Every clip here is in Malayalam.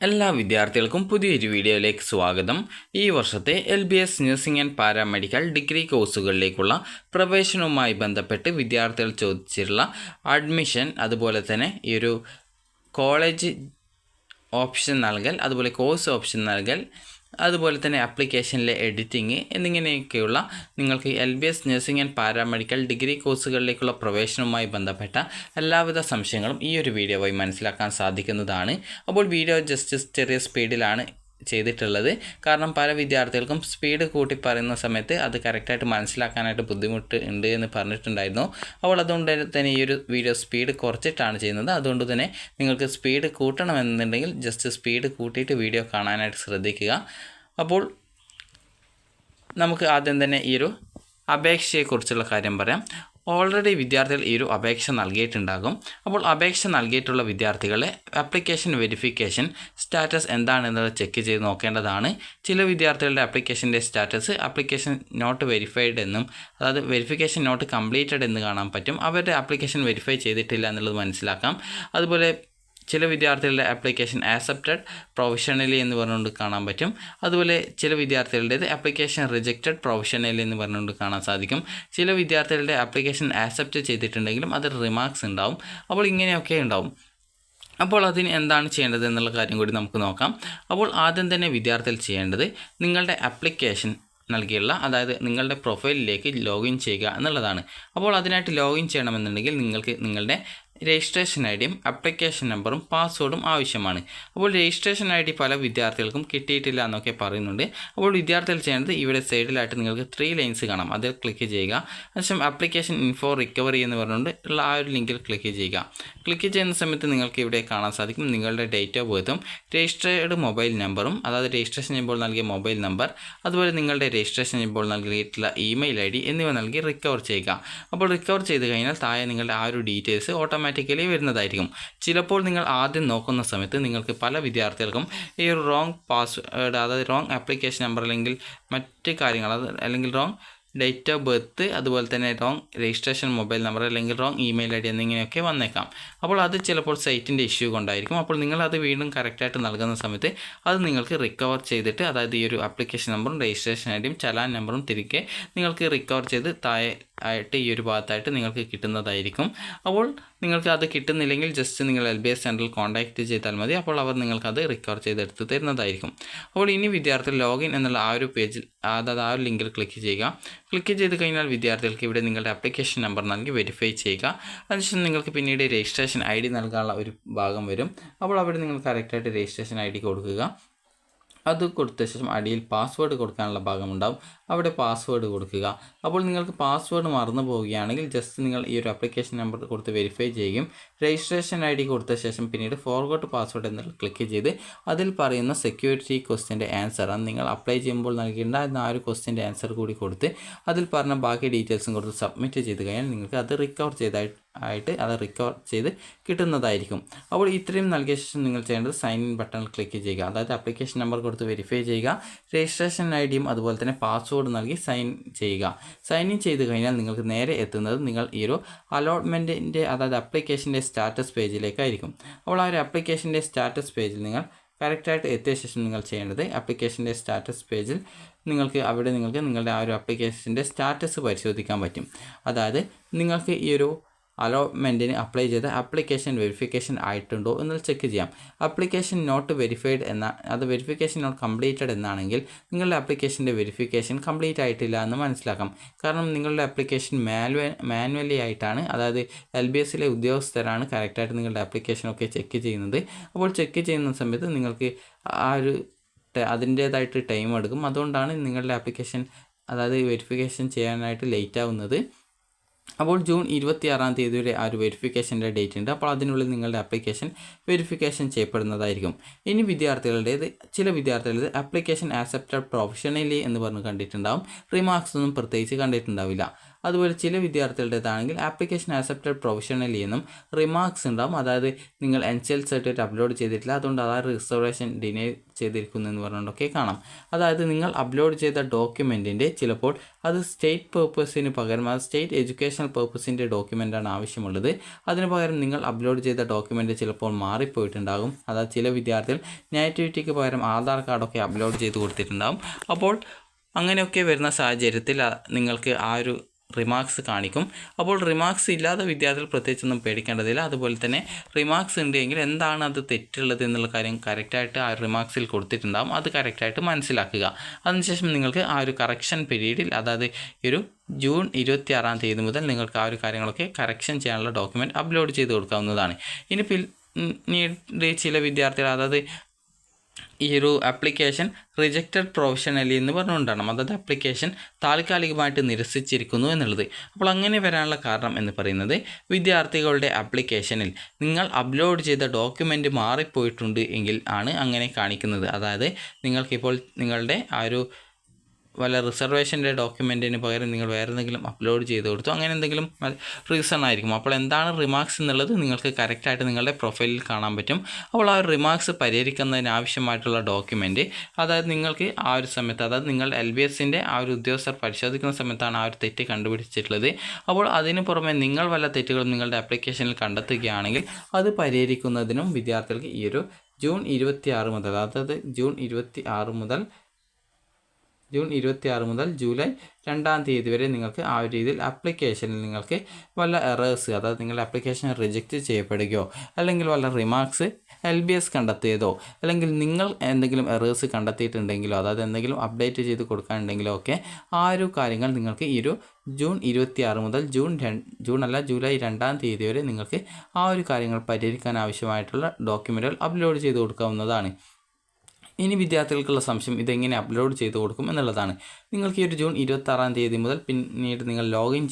എല്ലാ വിദ്യാർത്ഥികൾക്കും പുതിയൊരു വീഡിയോയിലേക്ക് സ്വാഗതം. ഈ വർഷത്തെ LBS nursing and paramedical degree കോഴ്സുകളിലേക്കുള്ള പ്രവേശനവുമായി ബന്ധപ്പെട്ട് വിദ്യാർത്ഥികൾ ചോദിച്ചിട്ടുള്ള അഡ്മിഷൻ, അതുപോലെ തന്നെ ഈ ഒരു കോളേജ് ഓപ്ഷൻ നൽകൽ, അതുപോലെ കോഴ്സ് ഓപ്ഷൻ നൽകൽ, അതുപോലെ തന്നെ ആപ്ലിക്കേഷനിലെ എഡിറ്റിംഗ് എന്നിങ്ങനെയൊക്കെയുള്ള നിങ്ങൾക്ക് LBS nursing and paramedical degree കോഴ്സുകളിലേക്കുള്ള പ്രവേശനവുമായി ബന്ധപ്പെട്ട എല്ലാവിധ സംശയങ്ങളും ഈ ഒരു വീഡിയോ വഴി മനസ്സിലാക്കാൻ സാധിക്കുന്നതാണ്. അപ്പോൾ വീഡിയോ ജസ്റ്റ് ചെറിയ സ്പീഡിലാണ് ചെയ്തിട്ടുള്ളത്. കാരണം പല വിദ്യാർത്ഥികൾക്കും സ്പീഡ് കൂട്ടി പറയുന്ന സമയത്ത് അത് കറക്റ്റായിട്ട് മനസ്സിലാക്കാനായിട്ട് ബുദ്ധിമുട്ട് ഉണ്ട് എന്ന് പറഞ്ഞിട്ടുണ്ടായിരുന്നു. അപ്പോൾ അതുകൊണ്ട് തന്നെ ഈ ഒരു വീഡിയോ സ്പീഡ് കുറച്ചിട്ടാണ് ചെയ്യുന്നത്. അതുകൊണ്ട് തന്നെ നിങ്ങൾക്ക് സ്പീഡ് കൂട്ടണമെന്നുണ്ടെങ്കിൽ ജസ്റ്റ് സ്പീഡ് കൂട്ടിയിട്ട് വീഡിയോ കാണാനായിട്ട് ശ്രദ്ധിക്കുക. അപ്പോൾ നമുക്ക് ആദ്യം തന്നെ ഈ ഒരു അപേക്ഷയെക്കുറിച്ചുള്ള കാര്യം പറയാം. ഓൾറെഡി വിദ്യാർത്ഥികൾ ഈ ഒരു അപേക്ഷ നൽകിയിട്ടുണ്ടാകും. അപ്പോൾ അപേക്ഷ നൽകിയിട്ടുള്ള വിദ്യാർത്ഥികളെ ആപ്ലിക്കേഷൻ വെരിഫിക്കേഷൻ സ്റ്റാറ്റസ് എന്താണെന്നത് ചെക്ക് ചെയ്ത് നോക്കേണ്ടതാണ്. ചില വിദ്യാർത്ഥികളുടെ ആപ്ലിക്കേഷൻ്റെ സ്റ്റാറ്റസ് ആപ്ലിക്കേഷൻ നോട്ട് വെരിഫൈഡ് എന്നും, അതായത് വെരിഫിക്കേഷൻ നോട്ട് കംപ്ലീറ്റഡ് എന്ന് കാണാൻ പറ്റും. അവരുടെ ആപ്ലിക്കേഷൻ വെരിഫൈ ചെയ്തിട്ടില്ല എന്നുള്ളത് മനസ്സിലാക്കാം. അതുപോലെ ചില വിദ്യാർത്ഥികളുടെ ആപ്ലിക്കേഷൻ ആക്സെപ്റ്റഡ് പ്രൊവിഷണലി എന്ന് പറഞ്ഞുകൊണ്ട് കാണാൻ പറ്റും. അതുപോലെ ചില വിദ്യാർത്ഥികളുടേത് ആപ്ലിക്കേഷൻ റിജക്റ്റഡ് പ്രൊവിഷണലി എന്ന് പറഞ്ഞുകൊണ്ട് കാണാൻ സാധിക്കും. ചില വിദ്യാർത്ഥികളുടെ ആപ്ലിക്കേഷൻ ആക്സെപ്റ്റ് ചെയ്തിട്ടുണ്ടെങ്കിലും അതിൽ റിമാർക്സ് ഉണ്ടാവും. അപ്പോൾ ഇങ്ങനെയൊക്കെ ഉണ്ടാവും. അപ്പോൾ അതിന് എന്താണ് ചെയ്യേണ്ടത് എന്നുള്ള കാര്യം കൂടി നമുക്ക് നോക്കാം. അപ്പോൾ ആദ്യം തന്നെ വിദ്യാർത്ഥികൾ ചെയ്യേണ്ടത് നിങ്ങളുടെ ആപ്ലിക്കേഷൻ നൽകിയുള്ള, അതായത് നിങ്ങളുടെ പ്രൊഫൈലിലേക്ക് ലോഗിൻ ചെയ്യുക എന്നുള്ളതാണ്. അപ്പോൾ അതിനായിട്ട് ലോഗിൻ ചെയ്യണമെന്നുണ്ടെങ്കിൽ നിങ്ങൾക്ക് നിങ്ങളുടെ രജിസ്ട്രേഷൻ ഐഡിയും ആപ്ലിക്കേഷൻ നമ്പറും പാസ്വേഡും ആവശ്യമാണ്. അപ്പോൾ രജിസ്ട്രേഷൻ ID പല വിദ്യാർത്ഥികൾക്കും കിട്ടിയിട്ടില്ല എന്നൊക്കെ പറയുന്നുണ്ട്. അപ്പോൾ വിദ്യാർത്ഥികൾ ചെയ്യേണ്ടത് ഇവിടെ സൈഡിലായിട്ട് നിങ്ങൾക്ക് 3 ലൈൻസ് കാണാം, അതിൽ ക്ലിക്ക് ചെയ്യുക. അതിനുശേഷം ആപ്ലിക്കേഷൻ ഇൻഫോ റിക്കവറി എന്ന് പറഞ്ഞുകൊണ്ട് ഉള്ള ആ ഒരു ലിങ്കിൽ ക്ലിക്ക് ചെയ്യുക. ക്ലിക്ക് ചെയ്യുന്ന സമയത്ത് നിങ്ങൾക്ക് ഇവിടെ കാണാൻ സാധിക്കും നിങ്ങളുടെ ഡേറ്റ് ഓഫ് ബർത്തും രജിസ്റ്റേർഡ് മൊബൈൽ നമ്പറും, അതായത് രജിസ്ട്രേഷൻ ചെയ്യുമ്പോൾ നൽകിയ മൊബൈൽ നമ്പർ, അതുപോലെ നിങ്ങളുടെ രജിസ്ട്രേഷൻ ചെയ്യുമ്പോൾ നൽകിയിട്ടുള്ള ഇമെയിൽ ID എന്നിവ നൽകി റിക്കവർ ചെയ്യുക. അപ്പോൾ റിക്കവർ ചെയ്ത് കഴിഞ്ഞാൽ താഴെ നിങ്ങളുടെ ആ ഒരു ഡീറ്റെയിൽസ് ഓട്ടോമാറ്റിക്കലി വരുന്നതായിരിക്കും. ചിലപ്പോൾ നിങ്ങൾ ആദ്യം നോക്കുന്ന സമയത്ത് നിങ്ങൾക്ക് പല വിദ്യാർത്ഥികൾക്കും ഈ ഒരു റോങ് പാസ്വേഡ്, അതായത് റോങ് ആപ്ലിക്കേഷൻ നമ്പർ അല്ലെങ്കിൽ മറ്റ് കാര്യങ്ങൾ, അല്ലെങ്കിൽ റോങ് ഡേറ്റ് ഓഫ് ബർത്ത്, അതുപോലെ തന്നെ റോങ് രജിസ്ട്രേഷൻ മൊബൈൽ നമ്പർ അല്ലെങ്കിൽ റോങ് ഇമെയിൽ ID എന്നിങ്ങനെയൊക്കെ വന്നേക്കാം. അപ്പോൾ അത് ചിലപ്പോൾ സൈറ്റിൻ്റെ ഇഷ്യൂ കൊണ്ടായിരിക്കും. അപ്പോൾ നിങ്ങളത് വീണ്ടും കറക്റ്റായിട്ട് നൽകുന്ന സമയത്ത് അത് നിങ്ങൾക്ക് റിക്കവർ ചെയ്തിട്ട്, അതായത് ഈ ഒരു ആപ്ലിക്കേഷൻ നമ്പറും രജിസ്ട്രേഷൻ IDയും ചലാൻ നമ്പറും തിരികെ നിങ്ങൾക്ക് റിക്കവർ ചെയ്ത് താഴെ ആയിട്ട് ഈ ഒരു ഭാഗത്തായിട്ട് നിങ്ങൾക്ക് കിട്ടുന്നതായിരിക്കും. അപ്പോൾ നിങ്ങൾക്ക് അത് കിട്ടുന്നില്ലെങ്കിൽ ജസ്റ്റ് നിങ്ങൾ LBS സെൻറ്ററിൽ കോൺടാക്റ്റ് ചെയ്താൽ മതി. അപ്പോൾ അവർ നിങ്ങൾക്കത് റിക്കവർ ചെയ്തെടുത്ത് തരുന്നതായിരിക്കും. അപ്പോൾ ഇനി വിദ്യാർത്ഥികൾ ലോഗിൻ എന്നുള്ള ആ ഒരു പേജിൽ, അതായത് ആ ഒരു ലിങ്കിൽ ക്ലിക്ക് ചെയ്യുക. ക്ലിക്ക് ചെയ്ത് കഴിഞ്ഞാൽ വിദ്യാർത്ഥികൾക്ക് ഇവിടെ നിങ്ങളുടെ ആപ്ലിക്കേഷൻ നമ്പർ നൽകി വെരിഫൈ ചെയ്യുക. അതിനുശേഷം നിങ്ങൾക്ക് പിന്നീട് രജിസ്ട്രേഷൻ ID നൽകാനുള്ള ഒരു ഭാഗം വരും. അപ്പോൾ അവിടെ നിങ്ങൾ കറക്റ്റായിട്ട് രജിസ്ട്രേഷൻ ID കൊടുക്കുക. അത് കൊടുത്ത ശേഷം അടിയിൽ പാസ്വേഡ് കൊടുക്കാനുള്ള ഭാഗമുണ്ടാവും, അവിടെ പാസ്വേഡ് കൊടുക്കുക. അപ്പോൾ നിങ്ങൾക്ക് പാസ്വേഡ് മറന്നു പോവുകയാണെങ്കിൽ ജസ്റ്റ് നിങ്ങൾ ഈ ഒരു ആപ്ലിക്കേഷൻ നമ്പർ കൊടുത്ത് വെരിഫൈ ചെയ്യുകയും രജിസ്ട്രേഷൻ ID കൊടുത്ത ശേഷം പിന്നീട് ഫോർഗോട്ട് പാസ്വേഡ് എന്ന് ക്ലിക്ക് ചെയ്ത് അതിൽ പറയുന്ന സെക്യൂരിറ്റി ക്വസ്റ്റ്യൻ്റെ ആൻസർ, അത് നിങ്ങൾ അപ്ലൈ ചെയ്യുമ്പോൾ നൽകേണ്ട ആ ഒരു ക്വസ്റ്റ്യൻ്റെ ആൻസർ കൂടി കൊടുത്ത് അതിൽ പറഞ്ഞ ബാക്കി ഡീറ്റെയിൽസും കൊടുത്ത് സബ്മിറ്റ് ചെയ്ത് കഴിഞ്ഞാൽ നിങ്ങൾക്ക് അത് റിക്കവർ ചെയ്ത് കിട്ടുന്നതായിരിക്കും. അപ്പോൾ ഇത്രയും നൽകിയ ശേഷം നിങ്ങൾ ചെയ്യേണ്ടത് സൈൻ ഇൻ ബട്ടണിൽ ക്ലിക്ക് ചെയ്യുക. അതായത് ആപ്ലിക്കേഷൻ നമ്പർ കൊടുത്ത് വെരിഫൈ ചെയ്യുക, രജിസ്ട്രേഷൻ IDയും അതുപോലെ തന്നെ പാസ്വേഡ് നൽകി സൈൻ ചെയ്യുക. സൈൻ ഇൻ ചെയ്ത് കഴിഞ്ഞാൽ നിങ്ങൾക്ക് നേരെ എത്തുന്നത് നിങ്ങൾ ഈ ഒരു അലോട്ട്മെൻറ്റിൻ്റെ, അതായത് ആപ്ലിക്കേഷൻ്റെ സ്റ്റാറ്റസ് പേജിലേക്കായിരിക്കും. അപ്പോൾ ആ ഒരു ആപ്ലിക്കേഷൻ്റെ സ്റ്റാറ്റസ് പേജിൽ നിങ്ങൾ കറക്റ്റായിട്ട് എത്തിയ ശേഷം നിങ്ങൾ ചെയ്യേണ്ടത് ആപ്ലിക്കേഷൻ്റെ സ്റ്റാറ്റസ് പേജിൽ നിങ്ങൾക്ക് നിങ്ങളുടെ ആ ഒരു ആപ്ലിക്കേഷൻ്റെ സ്റ്റാറ്റസ് പരിശോധിക്കാൻ പറ്റും. അതായത് നിങ്ങൾക്ക് ഈ ഒരു അലോട്ട്മെൻറ്റിന് അപ്ലൈ ചെയ്ത ആപ്ലിക്കേഷൻ വെരിഫിക്കേഷൻ ആയിട്ടുണ്ടോ എന്ന് ചെക്ക് ചെയ്യാം. ആപ്ലിക്കേഷൻ നോട്ട് വെരിഫൈഡ് അത് വെരിഫിക്കേഷൻ നോട്ട് കംപ്ലീറ്റഡ് എന്നാണെങ്കിൽ നിങ്ങളുടെ ആപ്ലിക്കേഷൻ്റെ വെരിഫിക്കേഷൻ കംപ്ലീറ്റ് ആയിട്ടില്ല എന്ന് മനസ്സിലാക്കാം. കാരണം നിങ്ങളുടെ ആപ്ലിക്കേഷൻ മാനുവലി ആയിട്ടാണ്, അതായത് LBSലെ ഉദ്യോഗസ്ഥരാണ് കറക്റ്റായിട്ട് നിങ്ങളുടെ ആപ്ലിക്കേഷനൊക്കെ ചെക്ക് ചെയ്യുന്നത്. അപ്പോൾ ചെക്ക് ചെയ്യുന്ന സമയത്ത് നിങ്ങൾക്ക് ആ ഒരു അതിൻ്റേതായിട്ട് ടൈം എടുക്കും. അതുകൊണ്ടാണ് നിങ്ങളുടെ ആപ്ലിക്കേഷൻ, അതായത് വെരിഫിക്കേഷൻ ചെയ്യാനായിട്ട് ലേറ്റ് ആവുന്നത്. അപ്പോൾ ജൂൺ 26 വരെ ആ ഒരു വെരിഫിക്കേഷൻ്റെ ഡേറ്റ് ഉണ്ട്. അപ്പോൾ അതിനുള്ളിൽ നിങ്ങളുടെ ആപ്ലിക്കേഷൻ വെരിഫിക്കേഷൻ ചെയ്യപ്പെടുന്നതായിരിക്കും. ഇനി ചില വിദ്യാർത്ഥികളുടെ ആപ്ലിക്കേഷൻ ആക്സെപ്റ്റഡ് പ്രൊഫഷണലി എന്ന് പറഞ്ഞ് കണ്ടിട്ടുണ്ടാവും. റിമാർക്സ് ഒന്നും പ്രത്യേകിച്ച് കണ്ടിട്ടുണ്ടാവില്ല. അതുപോലെ ചില വിദ്യാർത്ഥികളുടേതാണെങ്കിൽ ആപ്ലിക്കേഷൻ ആക്സെപ്റ്റഡ് പ്രൊഫഷണലി എന്നും റിമാർക്സ് ഉണ്ടാവും. അതായത് നിങ്ങൾ NCL സർട്ടിഫിക്കറ്റ് അപ്ലോഡ് ചെയ്തിട്ടില്ല, അതുകൊണ്ട് അതായത് റിസർവേഷൻ ഡിനേ ചെയ്തിരിക്കുന്നു എന്ന് പറഞ്ഞുകൊണ്ടൊക്കെ കാണാം. അതായത് നിങ്ങൾ അപ്ലോഡ് ചെയ്ത ഡോക്യുമെൻറ്റിൻ്റെ ചിലപ്പോൾ അത് സ്റ്റേറ്റ് പേർപ്പസിന് പകരം അത് സ്റ്റേറ്റ് എഡ്യൂക്കേഷണൽ പേർപ്പസിൻ്റെ ഡോക്യുമെൻ്റാണ് ആവശ്യമുള്ളത്. അതിന് പകരം നിങ്ങൾ അപ്ലോഡ് ചെയ്ത ഡോക്യുമെൻറ്റ് ചിലപ്പോൾ മാറിപ്പോയിട്ടുണ്ടാകും. അതായത് ചില വിദ്യാർത്ഥികൾ നേറ്റിവിറ്റിക്ക് പകരം ആധാർ കാർഡൊക്കെ അപ്ലോഡ് ചെയ്ത് കൊടുത്തിട്ടുണ്ടാകും. അപ്പോൾ അങ്ങനെയൊക്കെ വരുന്ന സാഹചര്യത്തിൽ നിങ്ങൾക്ക് ആ ഒരു റിമാർക്സ് കാണിക്കും. അപ്പോൾ റിമാർക്സ് ഇല്ലാത്ത വിദ്യാർത്ഥികൾ പ്രത്യേകിച്ചൊന്നും പേടിക്കേണ്ടതില്ല. അതുപോലെ തന്നെ റിമാർക്സ് ഉണ്ടെങ്കിൽ എന്താണ് അത് തെറ്റുള്ളത് എന്നുള്ള കാര്യം കറക്റ്റായിട്ട് ആ റിമാർക്സിൽ കൊടുത്തിട്ടുണ്ടാകും. അത് കറക്റ്റായിട്ട് മനസ്സിലാക്കുക. അതിനുശേഷം നിങ്ങൾക്ക് ആ ഒരു കറക്ഷൻ പീരീഡിൽ, അതായത് ഒരു ജൂൺ 26 മുതൽ നിങ്ങൾക്ക് ആ ഒരു കാര്യങ്ങളൊക്കെ കറക്ഷൻ ചെയ്യാനുള്ള ഡോക്യുമെൻറ്റ് അപ്ലോഡ് ചെയ്ത് കൊടുക്കാവുന്നതാണ്. ഇനി പിന്നീട് ചില വിദ്യാർത്ഥികൾ, അതായത് ഈ ഒരു ആപ്ലിക്കേഷൻ റിജക്റ്റഡ് പ്രൊഫഷണലി എന്ന് പറഞ്ഞുകൊണ്ടാണ്, അതായത് ആപ്ലിക്കേഷൻ താൽക്കാലികമായിട്ട് നിരസിച്ചിരിക്കുന്നു എന്നുള്ളത്. അപ്പോൾ അങ്ങനെ വരാനുള്ള കാരണം എന്ന് പറയുന്നത് വിദ്യാർത്ഥികളുടെ ആപ്ലിക്കേഷനിൽ നിങ്ങൾ അപ്ലോഡ് ചെയ്ത ഡോക്യുമെൻറ്റ് മാറിപ്പോയിട്ടുണ്ട് എങ്കിൽ ആണ് അങ്ങനെ കാണിക്കുന്നത്. അതായത് നിങ്ങൾക്കിപ്പോൾ നിങ്ങളുടെ ആ ഒരു വല്ല റിസർവേഷൻ്റെ ഡോക്യുമെൻറ്റിന് പകരം നിങ്ങൾ വേറെ എന്തെങ്കിലും അപ്ലോഡ് ചെയ്ത് കൊടുത്തു, അങ്ങനെ എന്തെങ്കിലും റീസൺ ആയിരിക്കും. അപ്പോൾ എന്താണ് റിമാർക്സ് എന്നുള്ളത് നിങ്ങൾക്ക് കറക്റ്റായിട്ട് നിങ്ങളുടെ പ്രൊഫൈലിൽ കാണാൻ പറ്റും. അപ്പോൾ ആ ഒരു റിമാർക്സ് പരിഹരിക്കുന്നതിന് ആവശ്യമായിട്ടുള്ള ഡോക്യുമെൻറ്റ്, അതായത് നിങ്ങൾക്ക് ആ ഒരു സമയത്ത്, അതായത് നിങ്ങൾ LBSൻ്റെ ആ ഒരു ഉദ്യോഗസ്ഥർ പരിശോധിക്കുന്ന സമയത്താണ് ആ ഒരു തെറ്റ് കണ്ടുപിടിച്ചിട്ടുള്ളത്. അപ്പോൾ അതിന് പുറമെ നിങ്ങൾ വല്ല തെറ്റുകളും നിങ്ങളുടെ ആപ്ലിക്കേഷനിൽ കണ്ടെത്തുകയാണെങ്കിൽ അത് പരിഹരിക്കുന്നതിനും വിദ്യാർത്ഥികൾക്ക് ഈ ഒരു ജൂൺ 26 മുതൽ, അതായത് ജൂൺ 26 മുതൽ ജൂലൈ 2 വരെ നിങ്ങൾക്ക് ആ ഒരു രീതിയിൽ ആപ്ലിക്കേഷനിൽ നിങ്ങൾക്ക് വല്ല എറേഴ്സ്, അതായത് നിങ്ങളുടെ ആപ്ലിക്കേഷൻ റിജക്റ്റ് ചെയ്യപ്പെടുകയോ അല്ലെങ്കിൽ വല്ല റിമാർക്സ് LBS കണ്ടെത്തിയതോ അല്ലെങ്കിൽ നിങ്ങൾ എന്തെങ്കിലും എറേഴ്സ് കണ്ടെത്തിയിട്ടുണ്ടെങ്കിലോ, അതായത് എന്തെങ്കിലും അപ്ഡേറ്റ് ചെയ്ത് കൊടുക്കാനുണ്ടെങ്കിലോ ഒക്കെ ആ ഒരു കാര്യങ്ങൾ നിങ്ങൾക്ക് ഈ ഒരു ജൂൺ 26 മുതൽ ജൂലൈ 2 വരെ നിങ്ങൾക്ക് ആ ഒരു കാര്യങ്ങൾ പരിഹരിക്കാൻ ആവശ്യമായിട്ടുള്ള ഡോക്യുമെൻറ്റുകൾ അപ്ലോഡ് ചെയ്ത് കൊടുക്കാവുന്നതാണ്. ഇനി വിദ്യാർത്ഥികൾക്കുള്ള സംശയം ഇതെങ്ങനെ അപ്ലോഡ് ചെയ്ത് കൊടുക്കും എന്നുള്ളതാണ്. നിങ്ങൾക്ക് ഈ ഒരു ജൂൺ 26 മുതൽ പിന്നീട് നിങ്ങൾ ലോഗിൻ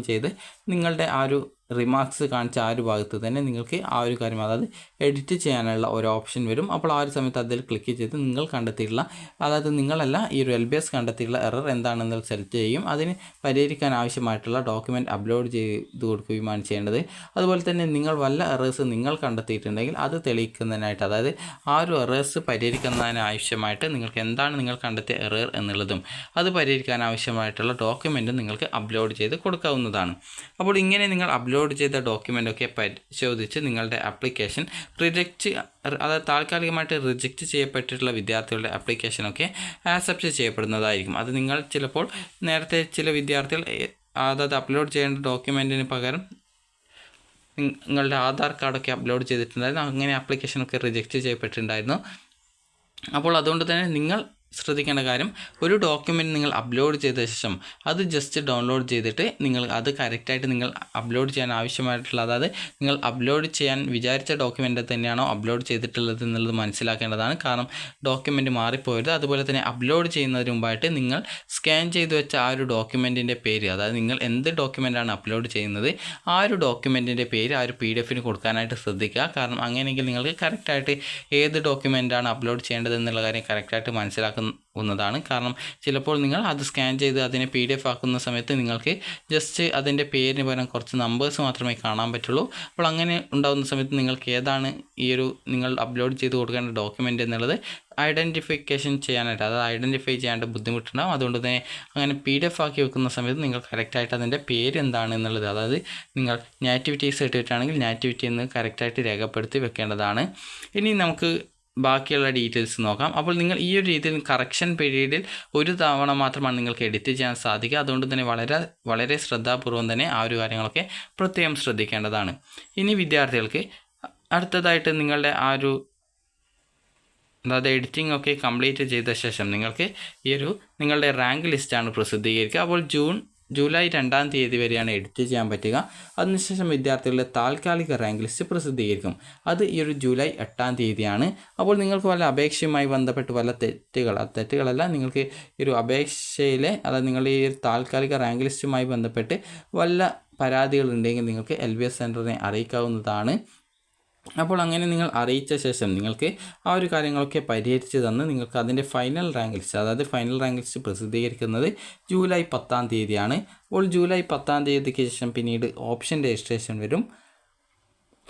ചെയ്ത് നിങ്ങളുടെ ആ ഒരു റിമാർക്സ് കാണിച്ച ആ ഒരു ഭാഗത്ത് തന്നെ നിങ്ങൾക്ക് ആ ഒരു കാര്യം, അതായത് എഡിറ്റ് ചെയ്യാനുള്ള ഒരു ഓപ്ഷൻ വരും. അപ്പോൾ ആ ഒരു സമയത്ത് അതിൽ ക്ലിക്ക് ചെയ്ത് നിങ്ങൾ കണ്ടെത്തിയിട്ടുള്ള, അതായത് നിങ്ങളല്ല ഈ ഒരു LBS കണ്ടെത്തിയിട്ടുള്ള എറർ എന്താണെന്ന് സെലക്ട് ചെയ്യും. അതിന് പരിഹരിക്കാൻ ആവശ്യമായിട്ടുള്ള ഡോക്യുമെൻറ്റ് അപ്ലോഡ് ചെയ്ത് കൊടുക്കുകയുമാണ് ചെയ്യേണ്ടത്. അതുപോലെ തന്നെ നിങ്ങൾ വല്ല എറേഴ്സ് നിങ്ങൾ കണ്ടെത്തിയിട്ടുണ്ടെങ്കിൽ അത് തെളിയിക്കുന്നതിനായിട്ട്, അതായത് ആ ഒരു എറേഴ്സ് പരിഹരിക്കുന്നതിന് ആവശ്യമായിട്ട് നിങ്ങൾക്ക് എന്താണ് നിങ്ങൾ കണ്ടെത്തിയ എറർ എന്നുള്ളതും അത് പരിഹരിക്കാൻ ആവശ്യമായിട്ടുള്ള ഡോക്യുമെൻറ്റും നിങ്ങൾക്ക് അപ്ലോഡ് ചെയ്ത് കൊടുക്കാവുന്നതാണ്. അപ്പോൾ ഇങ്ങനെ നിങ്ങൾ അപ്ലോഡ് ചെയ്ത ഡോക്യുമെൻ്റൊക്കെ പരിശോധിച്ച് നിങ്ങളുടെ ആപ്ലിക്കേഷൻ അതായത് താൽക്കാലികമായിട്ട് റിജക്റ്റ് ചെയ്യപ്പെട്ടിട്ടുള്ള വിദ്യാർത്ഥികളുടെ ആപ്ലിക്കേഷനൊക്കെ ആക്സെപ്റ്റ് ചെയ്യപ്പെടുന്നതായിരിക്കും. അത് നിങ്ങൾ ചിലപ്പോൾ നേരത്തെ ചില വിദ്യാർത്ഥികൾ അതായത് അപ്ലോഡ് ചെയ്യേണ്ട ഡോക്യുമെൻറ്റിന് പകരം നിങ്ങളുടെ ആധാർ കാർഡൊക്കെ അപ്ലോഡ് ചെയ്തിട്ടുണ്ടായിരുന്നു, അങ്ങനെ ആപ്ലിക്കേഷനൊക്കെ റിജക്റ്റ് ചെയ്യപ്പെട്ടിട്ടുണ്ടായിരുന്നു. അപ്പോൾ അതുകൊണ്ട് തന്നെ നിങ്ങൾ ശ്രദ്ധിക്കേണ്ട കാര്യം, ഒരു ഡോക്യുമെൻറ്റ് നിങ്ങൾ അപ്ലോഡ് ചെയ്ത ശേഷം അത് ജസ്റ്റ് ഡൗൺലോഡ് ചെയ്തിട്ട് നിങ്ങൾ അത് കറക്റ്റായിട്ട് നിങ്ങൾ അപ്ലോഡ് ചെയ്യാൻ ആവശ്യമായിട്ടുള്ള, അതായത് നിങ്ങൾ അപ്ലോഡ് ചെയ്യാൻ വിചാരിച്ച ഡോക്യുമെൻ്റ് തന്നെയാണോ അപ്ലോഡ് ചെയ്തിട്ടുള്ളത് എന്നുള്ളത് മനസ്സിലാക്കേണ്ടതാണ്. കാരണം ഡോക്യുമെൻറ്റ് മാറിപ്പോയത്. അതുപോലെ തന്നെ അപ്ലോഡ് ചെയ്യുന്നതിന് മുമ്പായിട്ട് നിങ്ങൾ സ്കാൻ ചെയ്ത് വെച്ച ആ ഒരു ഡോക്യുമെൻറ്റിൻ്റെ പേര്, അതായത് നിങ്ങൾ എന്ത് ഡോക്യുമെൻ്റാണ് അപ്ലോഡ് ചെയ്യുന്നത് ആ ഒരു ഡോക്യുമെൻറ്റിൻ്റെ പേര് ആ ഒരു PDF കൊടുക്കാനായിട്ട് ശ്രദ്ധിക്കുക. കാരണം അങ്ങനെയെങ്കിൽ നിങ്ങൾക്ക് കറക്റ്റായിട്ട് ഏത് ഡോക്യുമെൻ്റാണ് അപ്ലോഡ് ചെയ്യേണ്ടത് എന്നുള്ള കാര്യം കറക്റ്റായിട്ട് മനസ്സിലാക്കുന്നതാണ്. കാരണം ചിലപ്പോൾ നിങ്ങൾ അത് സ്കാൻ ചെയ്ത് അതിനെ PDF ആക്കുന്ന സമയത്ത് നിങ്ങൾക്ക് ജസ്റ്റ് അതിൻ്റെ പേരിന് പകരം കുറച്ച് നമ്പേഴ്സ് മാത്രമേ കാണാൻ പറ്റുള്ളൂ. അപ്പോൾ അങ്ങനെ ഉണ്ടാകുന്ന സമയത്ത് നിങ്ങൾക്ക് ഏതാണ് ഈ ഒരു നിങ്ങൾ അപ്ലോഡ് ചെയ്ത് കൊടുക്കേണ്ട ഡോക്യുമെൻ്റ് എന്നുള്ളത് ഐഡൻറ്റിഫിക്കേഷൻ ചെയ്യാനായിട്ട്, അതായത് ഐഡൻറ്റിഫൈ ചെയ്യാണ്ട് ബുദ്ധിമുട്ടുണ്ടാകും. അതുകൊണ്ട് തന്നെ അങ്ങനെ PDF ആക്കി വെക്കുന്ന സമയത്ത് നിങ്ങൾ കറക്റ്റായിട്ട് അതിൻ്റെ പേര് എന്താണ് എന്നുള്ളത്, അതായത് നിങ്ങൾ നാറ്റിവിറ്റി സർട്ടിഫിക്കറ്റ് ആണെങ്കിൽ നാറ്റിവിറ്റി എന്ന് കറക്റ്റായിട്ട് രേഖപ്പെടുത്തി വെക്കേണ്ടതാണ്. ഇനി നമുക്ക് ബാക്കിയുള്ള ഡീറ്റെയിൽസ് നോക്കാം. അപ്പോൾ നിങ്ങൾ ഈ ഒരു രീതിയിൽ കറക്ഷൻ പീരീഡിൽ ഒരു തവണ മാത്രമാണ് നിങ്ങൾക്ക് എഡിറ്റ് ചെയ്യാൻ സാധിക്കുക. അതുകൊണ്ട് തന്നെ വളരെ ശ്രദ്ധാപൂർവം തന്നെ ആ ഒരു കാര്യങ്ങളൊക്കെ പ്രത്യേകം ശ്രദ്ധിക്കേണ്ടതാണ്. ഇനി വിദ്യാർത്ഥികൾക്ക് അടുത്തതായിട്ട് നിങ്ങളുടെ ആ ഒരു, അതായത് എഡിറ്റിംഗ് ഒക്കെ കംപ്ലീറ്റ് ചെയ്ത ശേഷം നിങ്ങൾക്ക് ഈ ഒരു നിങ്ങളുടെ റാങ്ക് ലിസ്റ്റാണ് പ്രസിദ്ധീകരിക്കുക. അപ്പോൾ ജൂലൈ 2 വരെയാണ് എഡിറ്റ് ചെയ്യാൻ പറ്റുക. അതിനുശേഷം വിദ്യാർത്ഥികളുടെ താൽക്കാലിക റാങ്ക് ലിസ്റ്റ് പ്രസിദ്ധീകരിക്കും. അത് ഈ ഒരു ജൂലൈ 8 അപ്പോൾ നിങ്ങൾക്ക് വല്ല അപേക്ഷയുമായി ബന്ധപ്പെട്ട് വല്ല തെറ്റുകളല്ല, നിങ്ങൾക്ക് ഈ ഒരു അപേക്ഷയിലെ, അതായത് നിങ്ങളുടെ ഈ ഒരു താൽക്കാലിക റാങ്ക് ലിസ്റ്റുമായി ബന്ധപ്പെട്ട് വല്ല പരാതികളുണ്ടെങ്കിൽ നിങ്ങൾക്ക് LBS സെൻറ്ററിനെ അറിയിക്കാവുന്നതാണ്. അപ്പോൾ അങ്ങനെ നിങ്ങൾ അറിയിച്ച ശേഷം നിങ്ങൾക്ക് ആ ഒരു കാര്യങ്ങളൊക്കെ പരിഹരിച്ച് തന്ന് നിങ്ങൾക്ക് അതിൻ്റെ ഫൈനൽ റാങ്ക് ലിസ്റ്റ്, അതായത് ഫൈനൽ റാങ്ക് ലിസ്റ്റ് പ്രസിദ്ധീകരിക്കുന്നത് ജൂലൈ 10-ാം തീയതിയാണ്. അപ്പോൾ ജൂലൈ 10-ാം തീയതിക്ക് ശേഷം പിന്നീട് ഓപ്ഷൻ രജിസ്ട്രേഷൻ വരും.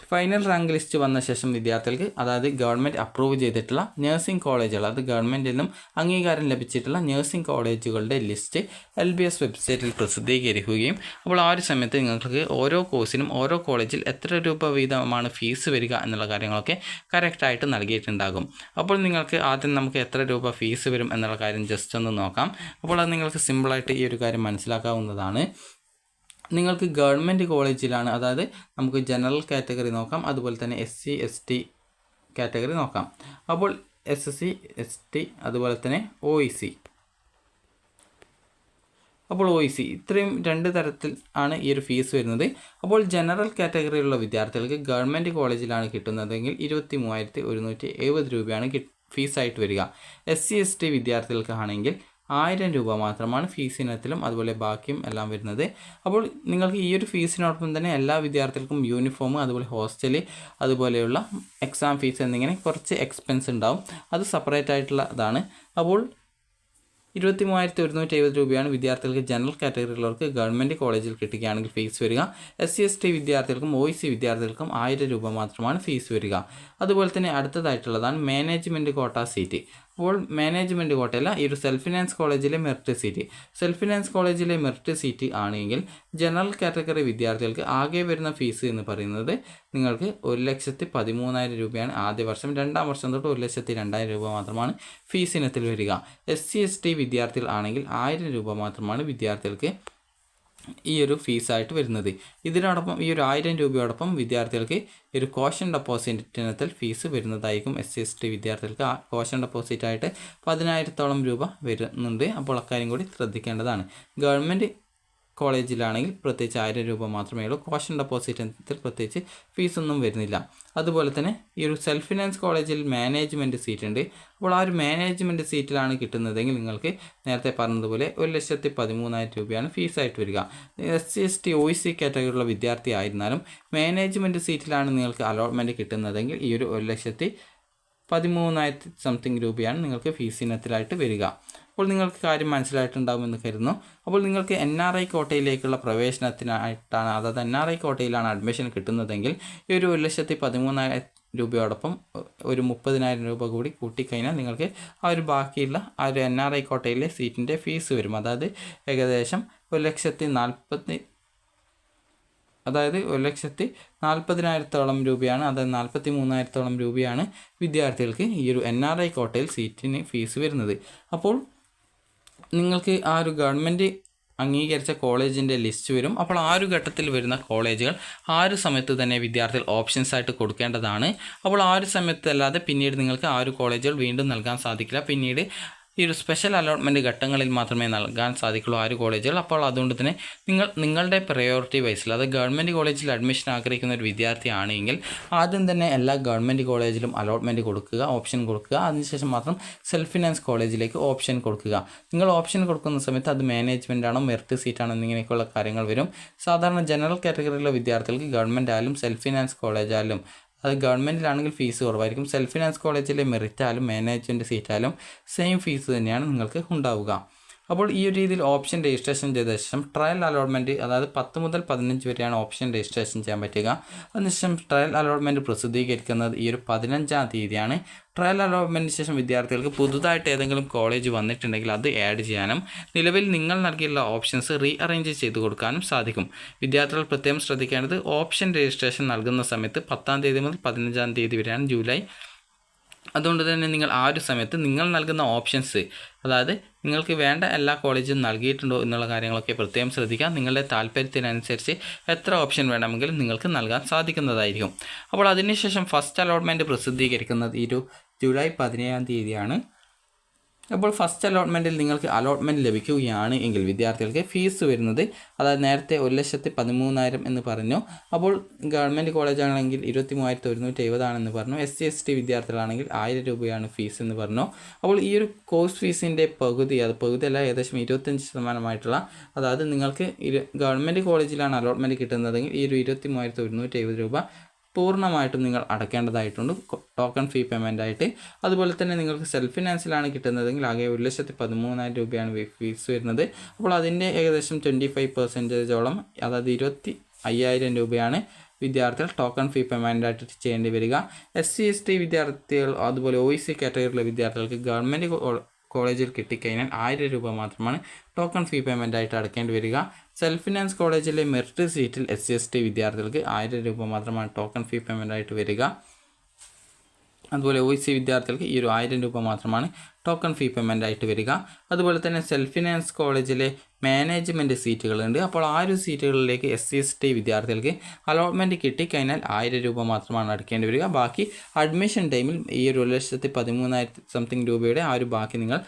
ഫൈനൽ റാങ്ക് ലിസ്റ്റ് വന്ന ശേഷം വിദ്യാർത്ഥികൾക്ക്, അതായത് ഗവൺമെൻറ് അപ്രൂവ് ചെയ്തിട്ടുള്ള നഴ്സിംഗ് കോളേജുകൾ, അത് ഗവൺമെൻറ്റിൽ നിന്നും അംഗീകാരം ലഭിച്ചിട്ടുള്ള നഴ്സിംഗ് കോളേജുകളുടെ ലിസ്റ്റ് LBS വെബ്സൈറ്റിൽ പ്രസിദ്ധീകരിക്കുകയും അപ്പോൾ ആ ഒരു സമയത്ത് നിങ്ങൾക്ക് ഓരോ കോഴ്സിനും ഓരോ കോളേജിൽ എത്ര രൂപ വീതമാണ് ഫീസ് വരിക എന്നുള്ള കാര്യങ്ങളൊക്കെ കറക്റ്റായിട്ട് നൽകിയിട്ടുണ്ടാകും. അപ്പോൾ നിങ്ങൾക്ക് ആദ്യം നമുക്ക് എത്ര രൂപ ഫീസ് വരും എന്നുള്ള കാര്യം ജസ്റ്റ് ഒന്ന് നോക്കാം. അപ്പോൾ അത് നിങ്ങൾക്ക് സിമ്പിളായിട്ട് ഈ ഒരു കാര്യം മനസ്സിലാക്കാവുന്നതാണ്. നിങ്ങൾക്ക് ഗവൺമെൻറ് കോളേജിലാണ്, അതായത് നമുക്ക് ജനറൽ കാറ്റഗറി നോക്കാം, അതുപോലെ തന്നെ SC ST കാറ്റഗറി നോക്കാം. അപ്പോൾ SC ST അതുപോലെ തന്നെ OEC. അപ്പോൾ OEC ഇത്രയും 2 തരത്തിൽ ആണ് ഈ ഒരു ഫീസ് വരുന്നത്. അപ്പോൾ ജനറൽ കാറ്റഗറിയിലുള്ള വിദ്യാർത്ഥികൾക്ക് ഗവൺമെൻറ് കോളേജിലാണ് കിട്ടുന്നതെങ്കിൽ 23,170 രൂപയാണ് ഫീസായിട്ട് വരിക. SC ST വിദ്യാർത്ഥികൾക്കാണെങ്കിൽ 1000 രൂപ മാത്രമാണ് ഫീസ് ഇനത്തിലും അതുപോലെ ബാക്കിയും എല്ലാം വരുന്നത്. അപ്പോൾ നിങ്ങൾക്ക് ഈ ഒരു ഫീസിനോടൊപ്പം തന്നെ എല്ലാ വിദ്യാർത്ഥികൾക്കും യൂണിഫോം, അതുപോലെ ഹോസ്റ്റൽ, അതുപോലെയുള്ള എക്സാം ഫീസ് എന്നിങ്ങനെ കുറച്ച് എക്സ്പെൻസ് ഉണ്ടാവും. അത് സെപ്പറേറ്റ് ആയിട്ടുള്ളതാണ്. അപ്പോൾ 23,170 രൂപയാണ് വിദ്യാർത്ഥികൾക്ക് ജനറൽ കാറ്റഗറിയിലുള്ളവർക്ക് ഗവൺമെൻറ് കോളേജിൽ കിട്ടുകയാണെങ്കിൽ ഫീസ് വരിക. SC ST വിദ്യാർത്ഥികൾക്കും OEC വിദ്യാർത്ഥികൾക്കും 1000 രൂപ മാത്രമാണ് ഫീസ് വരിക. അതുപോലെ തന്നെ അടുത്തതായിട്ടുള്ളതാണ് മാനേജ്മെൻറ്റ് കോട്ട സീറ്റ്. അപ്പോൾ മാനേജ്മെൻറ്റ് കോട്ടയല്ല, ഈ ഒരു സെൽഫ് ഫിനാൻസ് കോളേജിലെ മെറിറ്റ് സീറ്റ്. സെൽഫ് ഫിനാൻസ് കോളേജിലെ മെറിറ്റ് സീറ്റ് ആണെങ്കിൽ ജനറൽ കാറ്റഗറി വിദ്യാർത്ഥികൾക്ക് ആകെ വരുന്ന ഫീസ് എന്ന് പറയുന്നത് നിങ്ങൾക്ക് 1,13,000 രൂപയാണ് ആദ്യ വർഷം. 2-ാം വർഷം തൊട്ട് 1,02,000 രൂപ മാത്രമാണ് ഫീസ് ഇനത്തിൽ വരിക. SC ST വിദ്യാർത്ഥികൾ ആണെങ്കിൽ 1000 രൂപ മാത്രമാണ് വിദ്യാർത്ഥികൾക്ക് ഈ ഒരു ഫീസായിട്ട് വരുന്നത്. ഇതിനോടൊപ്പം ഈ ഒരു 1000 രൂപയോടൊപ്പം വിദ്യാർത്ഥികൾക്ക് ഒരു കോഷൻ ഡെപ്പോസിറ്റ് ഇനത്തിൽ ഫീസ് വരുന്നതായിരിക്കും. SC ST വിദ്യാർത്ഥികൾക്ക് ആ കോഷൻ ഡെപ്പോസിറ്റായിട്ട് 10,000-ഓളം രൂപ വരുന്നുണ്ട്. അപ്പോൾ അക്കാര്യം കൂടി ശ്രദ്ധിക്കേണ്ടതാണ്. ഗവൺമെൻറ് കോളേജിലാണെങ്കിൽ പ്രത്യേകിച്ച് 1000 രൂപ മാത്രമേ ഉള്ളൂ. കോഷൻ ഡെപ്പോസിറ്റ് ഇനത്തിൽ പ്രത്യേകിച്ച് ഫീസൊന്നും വരുന്നില്ല. അതുപോലെ തന്നെ ഈ ഒരു സെൽഫ് ഫിനാൻസ് കോളേജിൽ മാനേജ്മെൻറ്റ് സീറ്റ് ഉണ്ട്. അപ്പോൾ ആ ഒരു മാനേജ്മെൻറ്റ് സീറ്റിലാണ് കിട്ടുന്നതെങ്കിൽ നിങ്ങൾക്ക് നേരത്തെ പറഞ്ഞതുപോലെ 1,13,000 രൂപയാണ് ഫീസായിട്ട് വരിക. SC ST OEC കാറ്റഗറിയിലുള്ള വിദ്യാർത്ഥി ആയിരുന്നാലും മാനേജ്മെൻറ്റ് സീറ്റിലാണ് നിങ്ങൾക്ക് അലോട്ട്മെൻറ്റ് കിട്ടുന്നതെങ്കിൽ ഈ ഒരു 1,13,000 സംതിങ് രൂപയാണ് നിങ്ങൾക്ക് ഫീസ് ഇനത്തിലായിട്ട് വരിക. അപ്പോൾ നിങ്ങൾക്ക് കാര്യം മനസ്സിലായിട്ടുണ്ടാകുമെന്ന് കരുതുന്നു. അപ്പോൾ നിങ്ങൾക്ക് NRI കോട്ടയിലേക്കുള്ള പ്രവേശനത്തിനായിട്ടാണ്, അതായത് NRI കോട്ടയിലാണ് അഡ്മിഷൻ കിട്ടുന്നതെങ്കിൽ ഈ ഒരു 1,13,000 രൂപയോടൊപ്പം ഒരു 30,000 രൂപ കൂടി കൂട്ടിക്കഴിഞ്ഞാൽ നിങ്ങൾക്ക് ആ ഒരു ബാക്കിയുള്ള ആ ഒരു NRI കോട്ടയിലെ സീറ്റിൻ്റെ ഫീസ് വരും. അതായത് ഏകദേശം 1,40,000-ഓളം രൂപയാണ്, അതായത് 43,000-ഓളം രൂപയാണ് വിദ്യാർത്ഥികൾക്ക് ഈ ഒരു NRI കോട്ടയിൽ സീറ്റിന് ഫീസ് വരുന്നത്. അപ്പോൾ നിങ്ങൾക്ക് ആ ഒരു ഗവൺമെൻറ് അംഗീകരിച്ച കോളേജിൻ്റെ ലിസ്റ്റ് വരും. അപ്പോൾ ആ ഒരു ഘട്ടത്തിൽ വരുന്ന കോളേജുകൾ ആ ഒരു സമയത്ത് തന്നെ വിദ്യാർത്ഥികൾ ഓപ്ഷൻസായിട്ട് കൊടുക്കേണ്ടതാണ്. അപ്പോൾ ആ ഒരു സമയത്ത് അല്ലാതെ പിന്നീട് നിങ്ങൾക്ക് ആ ഒരു കോളേജുകൾ വീണ്ടും നൽകാൻ സാധിക്കില്ല. പിന്നീട് ഈ ഒരു സ്പെഷ്യൽ അലോട്ട്മെൻറ്റ് ഘട്ടങ്ങളിൽ മാത്രമേ നൽകാൻ സാധിക്കുള്ളൂ ആ ഒരു കോളേജുകൾ. അപ്പോൾ അതുകൊണ്ട് തന്നെ നിങ്ങളുടെ പ്രയോറിറ്റി വൈസിൽ, അത് ഗവൺമെൻറ് കോളേജിൽ അഡ്മിഷൻ ആഗ്രഹിക്കുന്ന ഒരു വിദ്യാർത്ഥി ആണെങ്കിൽ ആദ്യം തന്നെ എല്ലാ ഗവൺമെൻറ് കോളേജിലും അലോട്ട്മെൻറ്റ് കൊടുക്കുക, ഓപ്ഷൻ കൊടുക്കുക. അതിനുശേഷം മാത്രം സെൽഫ് ഫിനാൻസ് കോളേജിലേക്ക് ഓപ്ഷൻ കൊടുക്കുക. നിങ്ങൾ ഓപ്ഷൻ കൊടുക്കുന്ന സമയത്ത് അത് മാനേജ്മെൻ്റ് ആണോ മെറിറ്റ് സീറ്റാണോ എന്നിങ്ങനെയൊക്കെയുള്ള കാര്യങ്ങൾ വരും. സാധാരണ ജനറൽ കാറ്റഗറിയിലുള്ള വിദ്യാർത്ഥികൾക്ക് ഗവൺമെൻറ് ആയാലും സെൽഫ് ഫിനാൻസ് കോളേജായാലും, അത് ഗവൺമെൻറ്റിലാണെങ്കിൽ ഫീസ് കുറവായിരിക്കും. സെൽഫ് ഫിനാൻസ് കോളേജിലെ മെറിറ്റായാലും മാനേജ്മെൻറ്റ് സീറ്റായാലും സെയിം ഫീസ് തന്നെയാണ് നിങ്ങൾക്ക് ഉണ്ടാവുക. അപ്പോൾ ഈ ഒരു രീതിയിൽ ഓപ്ഷൻ രജിസ്ട്രേഷൻ ചെയ്ത ശേഷം ട്രയൽ അലോട്ട്മെൻറ്റ്, അതായത് 10 മുതൽ 15 വരെയാണ് ഓപ്ഷൻ രജിസ്ട്രേഷൻ ചെയ്യാൻ പറ്റുക. അതിനുശേഷം ട്രയൽ അലോട്ട്മെൻറ്റ് പ്രസിദ്ധീകരിക്കുന്നത് ഈ ഒരു 15-ാം തീയതിയാണ്. ട്രയൽ അലോട്ട്മെൻറ്റിന് ശേഷം വിദ്യാർത്ഥികൾക്ക് പുതുതായിട്ട് ഏതെങ്കിലും കോളേജ് വന്നിട്ടുണ്ടെങ്കിൽ അത് ആഡ് ചെയ്യാനും നിലവിൽ നിങ്ങൾ നൽകിയുള്ള ഓപ്ഷൻസ് റീഅറേഞ്ച് ചെയ്ത് കൊടുക്കാനും സാധിക്കും. വിദ്യാർത്ഥികൾ പ്രത്യേകം ശ്രദ്ധിക്കേണ്ടത് ഓപ്ഷൻ രജിസ്ട്രേഷൻ നൽകുന്ന സമയത്ത് 10-ാം തീയതി മുതൽ 15-ാം തീയതി വരെയാണ് ജൂലൈ. അതുകൊണ്ട് തന്നെ നിങ്ങൾ ആ ഒരു സമയത്ത് നിങ്ങൾ നൽകുന്ന ഓപ്ഷൻസ്, അതായത് നിങ്ങൾക്ക് വേണ്ട എല്ലാ കോളേജും നൽകിയിട്ടുണ്ടോ എന്നുള്ള കാര്യങ്ങളൊക്കെ പ്രത്യേകം ശ്രദ്ധിക്കുക. നിങ്ങളുടെ താല്പര്യത്തിനനുസരിച്ച് എത്ര ഓപ്ഷൻ വേണമെങ്കിലും നിങ്ങൾക്ക് നൽകാൻ സാധിക്കുന്നതായിരിക്കും. അപ്പോൾ അതിനുശേഷം ഫസ്റ്റ് അലോട്ട്മെൻറ്റ് പ്രസിദ്ധീകരിക്കുന്നത് ഈ ഒരു ജൂലൈ 17-ാം തീയതിയാണ്. അപ്പോൾ ഫസ്റ്റ് അലോട്ട്മെൻറ്റിൽ നിങ്ങൾക്ക് അലോട്ട്മെൻറ്റ് ലഭിക്കുകയാണ് എങ്കിൽ വിദ്യാർത്ഥികൾക്ക് ഫീസ് വരുന്നത്, അതായത് നേരത്തെ 1,13,000 എന്ന് പറഞ്ഞു. അപ്പോൾ ഗവൺമെൻറ് കോളേജാണെങ്കിൽ 23,170 ആണെന്ന് പറഞ്ഞു. SC ST വിദ്യാർത്ഥികളാണെങ്കിൽ 1000 രൂപയാണ് ഫീസ് എന്ന് പറഞ്ഞു. അപ്പോൾ ഈ ഒരു കോഴ്സ് ഫീസിൻ്റെ പകുതിയല്ല, ഏകദേശം 25% അതായത് നിങ്ങൾക്ക് ഗവൺമെൻറ് കോളേജിലാണ് അലോട്ട്മെൻറ്റ് കിട്ടുന്നതെങ്കിൽ ഈ ഒരു 23,170 രൂപ പൂർണ്ണമായിട്ടും നിങ്ങൾ അടയ്ക്കേണ്ടതായിട്ടുണ്ട് ടോക്കൺ ഫീ പേയ്മെൻ്റ് ആയിട്ട്. അതുപോലെ തന്നെ നിങ്ങൾക്ക് സെൽഫ് ഫിനാൻസിലാണ് കിട്ടുന്നതെങ്കിൽ ആകെ 1,13,000 രൂപയാണ് ഫീസ് വരുന്നത്. അപ്പോൾ അതിൻ്റെ ഏകദേശം 25% അതായത് 25,000 രൂപയാണ് വിദ്യാർത്ഥികൾ ടോക്കൺ ഫീ പേയ്മെൻ്റ് ആയിട്ട് ചെയ്യേണ്ടി വരിക. SC/ST വിദ്യാർത്ഥികൾ അതുപോലെ OEC കാറ്റഗറിയിലെ വിദ്യാർത്ഥികൾക്ക് ഗവൺമെൻറ് കോളേജിൽ കിട്ടിക്കഴിഞ്ഞാൽ 1000 രൂപ മാത്രമാണ് ടോക്കൺ ഫീ പേയ്മെൻ്റ് ആയിട്ട് അടയ്ക്കേണ്ടി വരിക. സെൽഫ് ഫിനാൻസ് കോളേജിലെ മെറിറ്റ് സീറ്റിൽ SC/ST വിദ്യാർത്ഥികൾക്ക് 1000 രൂപ മാത്രമാണ് ടോക്കൺ ഫീ പേയ്മെൻ്റ് ആയിട്ട് വരിക. അതുപോലെ OEC വിദ്യാർത്ഥികൾക്ക് ഈ ഒരു 1000 രൂപ മാത്രമാണ് ടോക്കൺ ഫീ പേയ്മെൻ്റ് ആയിട്ട് വരിക. അതുപോലെ തന്നെ സെൽഫ് ഫിനാൻസ് കോളേജിലെ മാനേജ്മെൻറ്റ് സീറ്റുകളുണ്ട്. അപ്പോൾ ആ ഒരു സീറ്റുകളിലേക്ക് SC/ST വിദ്യാർത്ഥികൾക്ക് അലോട്ട്മെൻറ്റ് കിട്ടിക്കഴിഞ്ഞാൽ 1000 രൂപ മാത്രമാണ് അടയ്ക്കേണ്ടി വരിക. ബാക്കി അഡ്മിഷൻ ടൈമിൽ ഈ ഒരു 1,13,000 സംതിങ് രൂപയുടെ ആ ഒരു ബാക്കി നിങ്ങൾ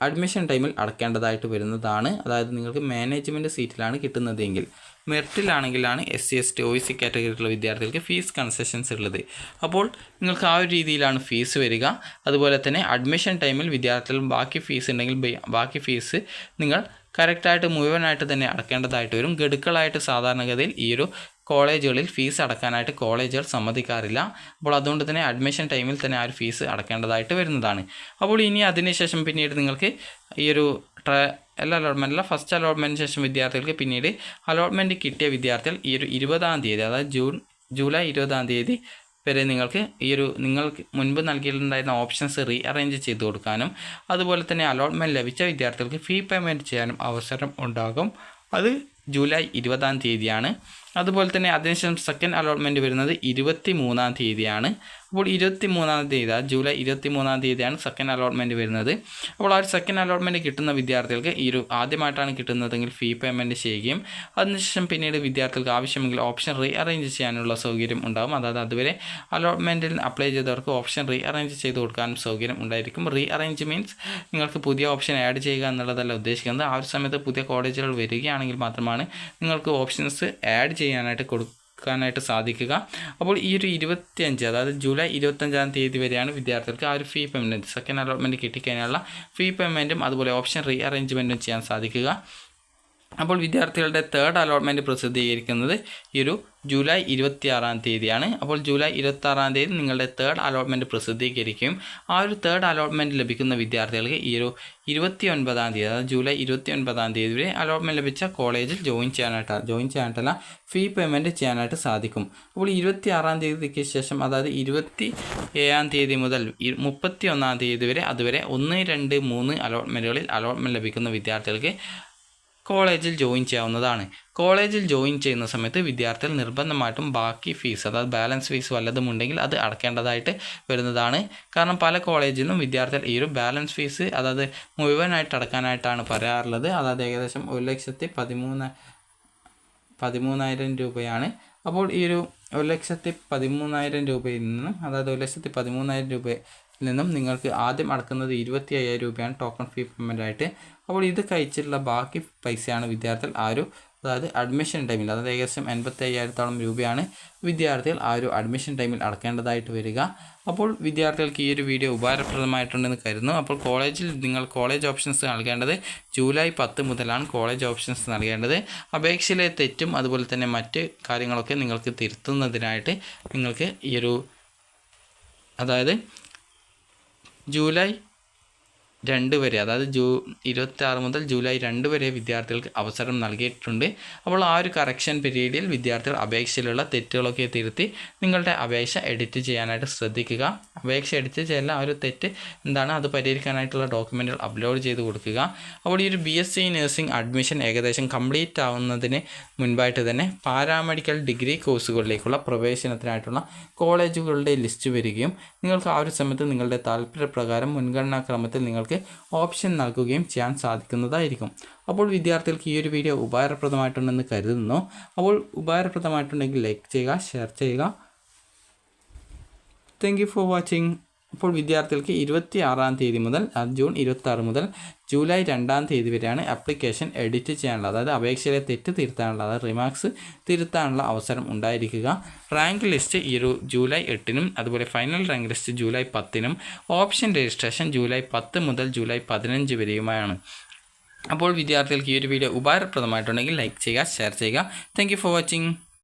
അഡ്മിഷൻ ടൈമിൽ അടയ്ക്കേണ്ടതായിട്ട് വരുന്നതാണ്. അതായത് നിങ്ങൾക്ക് മാനേജ്മെൻറ്റ് സീറ്റിലാണ് കിട്ടുന്നതെങ്കിൽ. മെറിറ്റിലാണെങ്കിലാണ് SC/ST OEC കാറ്റഗറിയിലുള്ള വിദ്യാർത്ഥികൾക്ക് ഫീസ് കൺസെഷൻസ് ഉള്ളത്. അപ്പോൾ നിങ്ങൾക്ക് ആ ഒരു രീതിയിലാണ് ഫീസ് വരിക. അതുപോലെ തന്നെ അഡ്മിഷൻ ടൈമിൽ വിദ്യാർത്ഥികൾ ബാക്കി ഫീസ് ഉണ്ടെങ്കിൽ ബാക്കി ഫീസ് നിങ്ങൾ കറക്റ്റായിട്ട് മുഴുവനായിട്ട് തന്നെ അടയ്ക്കേണ്ടതായിട്ട് വരും. ഗഡുക്കളായിട്ട് സാധാരണഗതിയിൽ ഈ ഒരു കോളേജുകളിൽ ഫീസ് അടക്കാനായിട്ട് കോളേജുകൾ സമ്മതിക്കാറില്ല. അപ്പോൾ അതുകൊണ്ട് തന്നെ അഡ്മിഷൻ ടൈമിൽ തന്നെ ആ ഒരു ഫീസ് അടക്കേണ്ടതായിട്ട് വരുന്നതാണ്. അപ്പോൾ ഇനി അതിനുശേഷം പിന്നീട് നിങ്ങൾക്ക് ഈ ഒരു എല്ലാ അലോട്ട്മെൻറ്റില്ല ഫസ്റ്റ് അലോട്ട്മെൻറ്റിന് ശേഷം വിദ്യാർത്ഥികൾക്ക് പിന്നീട് അലോട്ട്മെൻറ്റ് കിട്ടിയ വിദ്യാർത്ഥികൾ ഈ ഒരു 20-ാം തീയതി അതായത് ജൂലൈ 20-ാം തീയതി വരെ നിങ്ങൾക്ക് ഈ ഒരു നിങ്ങൾക്ക് മുൻപ് നൽകിയിട്ടുണ്ടായിരുന്ന ഓപ്ഷൻസ് റീഅറേഞ്ച് ചെയ്ത് കൊടുക്കാനും അതുപോലെ തന്നെ അലോട്ട്മെൻറ്റ് ലഭിച്ച വിദ്യാർത്ഥികൾക്ക് ഫീ പേയ്മെൻറ്റ് ചെയ്യാനും അവസരം ഉണ്ടാകും. അത് ജൂലൈ 20-ാം തീയതിയാണ്. അതുപോലെ തന്നെ അതിനുശേഷം സെക്കൻഡ് അലോട്ട്മെൻറ്റ് വരുന്നത് 23-ാം തീയതിയാണ്. അപ്പോൾ 23-ാം തീയതി ജൂലൈ 23-ാം തീയതിയാണ് സെക്കൻഡ് അലോട്ട്മെൻറ്റ് വരുന്നത്. അപ്പോൾ ആ ഒരു സെക്കൻഡ് അലോട്ട്മെൻറ്റ് കിട്ടുന്ന വിദ്യാർത്ഥികൾക്ക് ഈ ഒരു ആദ്യമായിട്ടാണ് കിട്ടുന്നതെങ്കിൽ ഫീ പേയ്മെൻറ്റ് ചെയ്യുകയും അതിനുശേഷം പിന്നീട് വിദ്യാർത്ഥികൾക്ക് ആവശ്യമെങ്കിൽ ഓപ്ഷൻ റീഅറേഞ്ച് ചെയ്യാനുള്ള സൗകര്യം ഉണ്ടാകും. അതായത് അതുവരെ അലോട്ട്മെൻറ്റിൽ അപ്ലൈ ചെയ്തവർക്ക് ഓപ്ഷൻ റീഅറേഞ്ച് ചെയ്ത് കൊടുക്കാനും സൗകര്യം ഉണ്ടായിരിക്കും. റീഅറേഞ്ച് മീൻസ് നിങ്ങൾക്ക് പുതിയ ഓപ്ഷൻ ആഡ് ചെയ്യുക എന്നുള്ളതല്ല ഉദ്ദേശിക്കുന്നത്. ആ ഒരു സമയത്ത് പുതിയ കോളേജുകൾ വരികയാണെങ്കിൽ മാത്രമാണ് നിങ്ങൾക്ക് ഓപ്ഷൻസ് ആഡ് ചെയ്യാനായിട്ട് കൊടുക്കാനായിട്ട് സാധിക്കുക. അപ്പോൾ ഈ ഒരു 25 അതായത് ജൂലൈ 25-ാം തീയതി വരെയാണ് വിദ്യാർത്ഥികൾക്ക് ആ ഒരു ഫീ പേയ്മെൻറ്റ് സെക്കൻഡ് അലോട്ട്മെൻറ്റ് കിട്ടിക്കഴിഞ്ഞാലുള്ള ഫീ പേയ്മെൻറ്റും അതുപോലെ ഓപ്ഷൻ റീഅറേഞ്ച്മെൻറ്റും ചെയ്യാൻ സാധിക്കുക. അപ്പോൾ വിദ്യാർത്ഥികളുടെ തേർഡ് അലോട്ട്മെൻറ്റ് പ്രസിദ്ധീകരിക്കുന്നത് ഈ ഒരു ജൂലൈ 26-ാം തീയതിയാണ്. അപ്പോൾ ജൂലൈ 26-ാം തീയതി നിങ്ങളുടെ തേർഡ് അലോട്ട്മെൻറ്റ് പ്രസിദ്ധീകരിക്കും. ആ ഒരു തേർഡ് അലോട്ട്മെൻറ്റ് ലഭിക്കുന്ന വിദ്യാർത്ഥികൾക്ക് ഈ ഒരു 29-ാം തീയതി അതായത് ജൂലൈ 29-ാം തീയതി വരെ അലോട്ട്മെൻറ്റ് ലഭിച്ച കോളേജിൽ ജോയിൻ ചെയ്യാനായിട്ടല്ല ഫീ പേയ്മെൻറ്റ് ചെയ്യാനായിട്ട് സാധിക്കും. അപ്പോൾ 26-ാം തീയതിക്ക് ശേഷം അതായത് 27-ാം തീയതി മുതൽ 31-ാം തീയതി വരെ അതുവരെ 1, 2, 3 അലോട്ട്മെൻറ്റുകളിൽ അലോട്ട്മെൻറ്റ് ലഭിക്കുന്ന വിദ്യാർത്ഥികൾക്ക് കോളേജിൽ ജോയിൻ ചെയ്യാവുന്നതാണ്. കോളേജിൽ ജോയിൻ ചെയ്യുന്ന സമയത്ത് വിദ്യാർത്ഥികൾ നിർബന്ധമായിട്ടും ബാക്കി ഫീസ് അതായത് ബാലൻസ് ഫീസ് വല്ലതും ഉണ്ടെങ്കിൽ അത് അടയ്ക്കേണ്ടതായിട്ട് വരുന്നതാണ്. കാരണം പല കോളേജിൽ നിന്നും വിദ്യാർത്ഥികൾ ഈ ഒരു ബാലൻസ് ഫീസ് അതായത് മുഴുവനായിട്ട് അടക്കാനായിട്ടാണ് പറയാറുള്ളത്. അതായത് ഏകദേശം 1,13,000 രൂപയാണ്. അപ്പോൾ ഈ ഒരു 1,13,000 രൂപയിൽ നിന്നും അതായത് 1,13,000 രൂപയിൽ നിന്നും നിങ്ങൾക്ക് ആദ്യം അടക്കുന്നത് 25,000 രൂപയാണ് ടോക്കൺ ഫീ പേയ്മെൻ്റ് ആയിട്ട്. അപ്പോൾ ഇത് കഴിച്ചിട്ടുള്ള ബാക്കി പൈസയാണ് വിദ്യാർത്ഥികൾ ആ ഒരു അതായത് അഡ്മിഷൻ ടൈമിൽ അതായത് ഏകദേശം 85,000-ഓളം രൂപയാണ് വിദ്യാർത്ഥികൾ ആ ഒരു അഡ്മിഷൻ ടൈമിൽ അടക്കേണ്ടതായിട്ട് വരിക. അപ്പോൾ വിദ്യാർത്ഥികൾക്ക് ഈ ഒരു വീഡിയോ ഉപകാരപ്രദമായിട്ടുണ്ടെന്ന് കരുതുന്നു. അപ്പോൾ നിങ്ങൾ കോളേജ് ഓപ്ഷൻസ് നൽകേണ്ടത് ജൂലൈ 10 മുതലാണ് കോളേജ് ഓപ്ഷൻസ് നൽകേണ്ടത്. അപേക്ഷയിലെ തെറ്റും അതുപോലെ തന്നെ മറ്റ് കാര്യങ്ങളൊക്കെ നിങ്ങൾക്ക് തിരുത്തുന്നതിനായിട്ട് നിങ്ങൾക്ക് ഈ ഒരു അതായത് ജൂലൈ 2 വരെ അതായത് 26 മുതൽ ജൂലൈ 2 വരെ വിദ്യാർത്ഥികൾക്ക് അവസരം നൽകിയിട്ടുണ്ട്. അപ്പോൾ ആ ഒരു കറക്ഷൻ പീരീഡിൽ വിദ്യാർത്ഥികൾ അപേക്ഷയിലുള്ള തെറ്റുകളൊക്കെ തിരുത്തി നിങ്ങളുടെ അപേക്ഷ എഡിറ്റ് ചെയ്യാനായിട്ട് ശ്രദ്ധിക്കുക. അപേക്ഷ എഡിറ്റ് ചെയ്യല്ല ആ ഒരു തെറ്റ് എന്താണ് അത് പരിഹരിക്കാനായിട്ടുള്ള ഡോക്യുമെൻറ്റുകൾ അപ്ലോഡ് ചെയ്ത് കൊടുക്കുക. അപ്പോൾ ഈ ഒരു BSc നഴ്സിംഗ് അഡ്മിഷൻ ഏകദേശം കംപ്ലീറ്റ് ആവുന്നതിന് മുൻപായിട്ട് തന്നെ പാരാമെഡിക്കൽ ഡിഗ്രി കോഴ്സുകളിലേക്കുള്ള പ്രവേശനത്തിനായിട്ടുള്ള കോളേജുകളുടെ ലിസ്റ്റ് വരികയും നിങ്ങൾക്ക് ആ ഒരു സമയത്ത് നിങ്ങളുടെ താല്പര്യപ്രകാരം മുൻഗണനാ ക്രമത്തിൽ നിങ്ങൾക്ക് ഓപ്ഷൻ നൽകുകയും ചെയ്യാൻ സാധിക്കുന്നതായിരിക്കും. അപ്പോൾ വിദ്യാർത്ഥികൾക്ക് ഈ ഒരു വീഡിയോ ഉപകാരപ്രദമായിട്ടുണ്ടെന്ന് കരുതുന്നു. അപ്പോൾ ഉപകാരപ്രദമായിട്ടുണ്ടെങ്കിൽ ലൈക്ക് ചെയ്യുക, ഷെയർ ചെയ്യുക. Thank you for watching. അപ്പോൾ വിദ്യാർത്ഥികൾക്ക് 26-ാം തീയതി മുതൽ ജൂൺ 26 മുതൽ ജൂലൈ 2-ാം തീയതി വരെയാണ് ആപ്ലിക്കേഷൻ എഡിറ്റ് ചെയ്യാനുള്ള അതായത് അപേക്ഷയിലെ തെറ്റ് തിരുത്താനുള്ള അതായത് റിമാർക്സ് തിരുത്താനുള്ള അവസരം ഉണ്ടായിരിക്കുക. റാങ്ക് ലിസ്റ്റ് ഈ ഒരു ജൂലൈ 8-നും അതുപോലെ ഫൈനൽ റാങ്ക് ലിസ്റ്റ് ജൂലൈ 10-നും ഓപ്ഷൻ രജിസ്ട്രേഷൻ ജൂലൈ 10 മുതൽ ജൂലൈ 15 വരെയുമാണ്. അപ്പോൾ വിദ്യാർത്ഥികൾക്ക് ഈ ഒരു വീഡിയോ ഉപകാരപ്രദമായിട്ടുണ്ടെങ്കിൽ ലൈക്ക് ചെയ്യുക, ഷെയർ ചെയ്യുക. Thank you for watching.